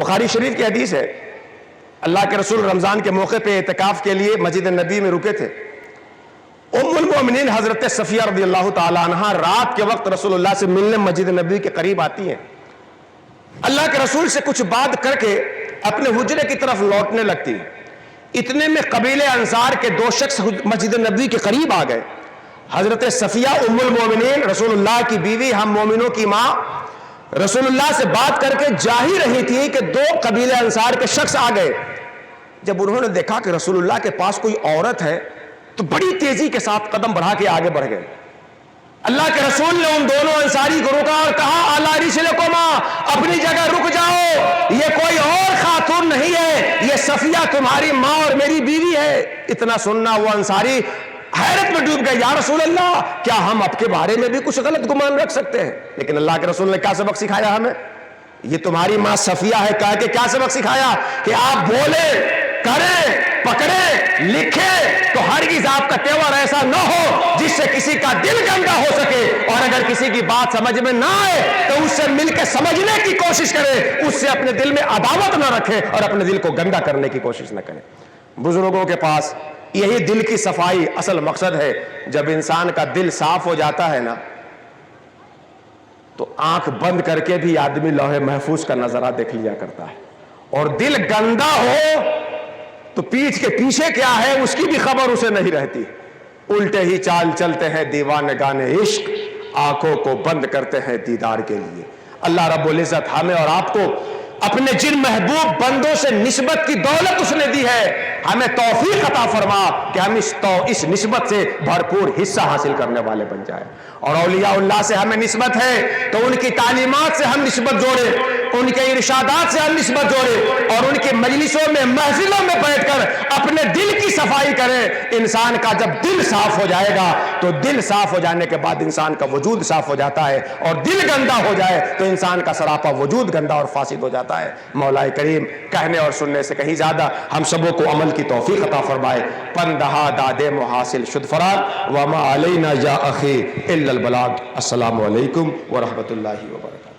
بخاری شریف کی حدیث ہے، اللہ کے رسول رمضان کے موقع پہ اعتکاف کے لیے مسجد نبی میں رکے تھے۔ ام المومنین حضرت صفیہ رضی اللہ تعالی عنہ رات کے وقت رسول اللہ سے ملنے مسجد نبی کے قریب آتی ہیں، اللہ کے رسول سے کچھ بات کر کے اپنے حجرے کی طرف لوٹنے لگتی ہیں۔ اتنے میں قبیلے انصار کے 2 شخص مسجد نبی کے قریب آ گئے۔ حضرت صفیہ ام المومنین رسول اللہ کی بیوی، ہم مومنوں کی ماں، رسول اللہ سے بات کر کے جا ہی رہی تھی کہ 2 قبیلے انصار کے شخص آ گئے۔ جب انہوں نے دیکھا کہ رسول اللہ کے پاس کوئی عورت ہے تو بڑی تیزی کے ساتھ قدم بڑھا کے آگے بڑھ گئے۔ اللہ کے رسول نے ان دونوں انصاری کو روکا اور کہا الا رسلکما، اپنی جگہ رک جاؤ، یہ کوئی اور خاتون نہیں ہے، یہ صفیہ تمہاری ماں اور میری بیوی ہے۔ اتنا سننا وہ انصاری حیرت میں ڈوب گئے، یا رسول اللہ کیا ہم آپ کے بارے میں بھی کچھ غلط گمان رکھ سکتے ہیں؟ لیکن اللہ کے رسول نے کیا سبق سکھایا ہمیں؟ یہ تمہاری ماں صفیہ ہے کہا کہ کیا سبق سکھایا کہ آپ بولے، کریں، پکڑے، لکھے تو ہرگز آپ کا تیور ایسا نہ ہو جس سے کسی کا دل گندا ہو سکے، اور اگر کسی کی بات سمجھ میں نہ آئے تو اس سے مل کے سمجھنے کی کوشش کرے، اس سے اپنے دل میں عداوت نہ رکھے اور اپنے دل کو گندا کرنے کی کوشش نہ کرے۔ بزرگوں کے پاس یہی دل کی صفائی اصل مقصد ہے۔ جب انسان کا دل صاف ہو جاتا ہے نا تو آنکھ بند کر کے بھی آدمی لوح محفوظ کا نظارہ دیکھ لیا کرتا ہے، اور دل گندا ہو تو پیٹھ کے پیچھے کیا ہے اس کی بھی خبر اسے نہیں رہتی۔ الٹے ہی چال چلتے ہیں دیوانگان عشق، آنکھوں کو بند کرتے ہیں دیدار کے لیے۔ اللہ رب العزت ہمیں اور آپ کو اپنے جن محبوب بندوں سے نسبت کی دولت اس نے دی ہے، ہمیں توفیق عطا فرما کہ ہم اس نسبت سے بھرپور حصہ حاصل کرنے والے بن جائیں۔ اور اولیاء اللہ سے ہمیں نسبت ہے تو ان کی تعلیمات سے ہم نسبت جوڑیں، ان کے ارشادات سے ہم نسبت جوڑیں، اور ان کی مجلسوں میں محفلوں میں بیٹھ کر اپنے دل کی صفائی کریں۔ انسان کا جب دل صاف ہو جائے گا تو دل صاف ہو جانے کے بعد انسان کا وجود صاف ہو جاتا ہے، اور دل گندا ہو جائے تو انسان کا سراپا وجود گندا اور فاسد ہو جاتا ہے۔ مولا کریم کہنے اور سننے سے کہیں زیادہ ہم سبوں کو عمل کی توفیق عطا فرمائے۔ پندہا دادے محاصل شد فراغ وما علینا یا اخی الا البلاغ۔ السلام علیکم ورحمۃ اللہ وبرکاتہ۔